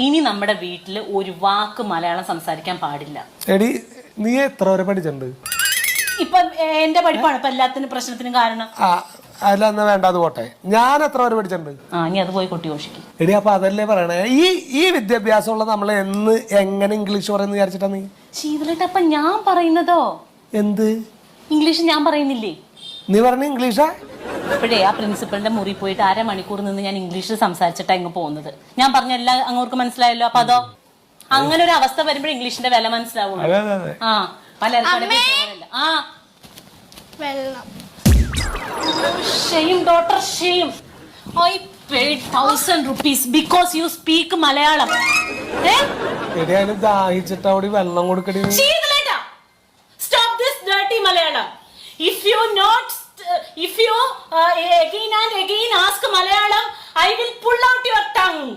ഇനി നമ്മുടെ വീട്ടില് ഒരു വാക്ക് മലയാളം സംസാരിക്കാൻ പാടില്ല. എടി നീ എത്ര വരെ പഠിച്ചിട്ടുണ്ട്? ഇപ്പൊ എന്റെ പഠിപ്പാണ് ഇപ്പൊ എല്ലാത്തിനും പ്രശ്നത്തിനും കാരണം. അല്ല എന്നാ വേണ്ട, അത് പോട്ടെ. ഞാൻ എത്ര വരെ പഠിച്ചിട്ടുണ്ട്? ഇനി അത് പോയി കൊട്ടി ഘോഷിക്കും. എടി അപ്പൊ അതല്ലേ പറയണേ, ഈ വിദ്യാഭ്യാസമുള്ള നമ്മൾ എങ്ങനെ ഇംഗ്ലീഷ് പറയുന്ന വിചാരിച്ചിട്ടാ നീ? ശീതളേട്ട അപ്പൊ ഞാൻ പറയുന്നതോ എന്ത് ഇംഗ്ലീഷ് ഞാൻ പറയുന്നില്ലേ? നീ പറഞ്ഞ ഇംഗ്ലീഷാ? ഇപ്പോഴേ ആ പ്രിൻസിപ്പളിന്റെ മുറി പോയിട്ട് 1/2 മണിക്കൂർ നിന്ന് ഞാൻ ഇംഗ്ലീഷിൽ സംസാരിച്ചിട്ടാ ഇങ്ങ് പോകുന്നത്. ഞാൻ പറഞ്ഞ എല്ലാം അങ്ങോട്ട് മനസ്സിലായല്ലോ. അപ്പൊ അതോ അങ്ങനെ ഒരു അവസ്ഥ വരുമ്പോൾ ഇംഗ്ലീഷിന്റെ വില മനസ്സിലാവുള്ളൂ. പലർക്കും shame daughter shame. I paid 1,000 rupees because you speak Malayalam. എടി അതിന് ദാഹിച്ചിട്ട് അവിടെ വെള്ളം കൊടുക്കടി. Stop this dirty Malayalam. If you again and again ask Malayalam, I will pull out your tongue.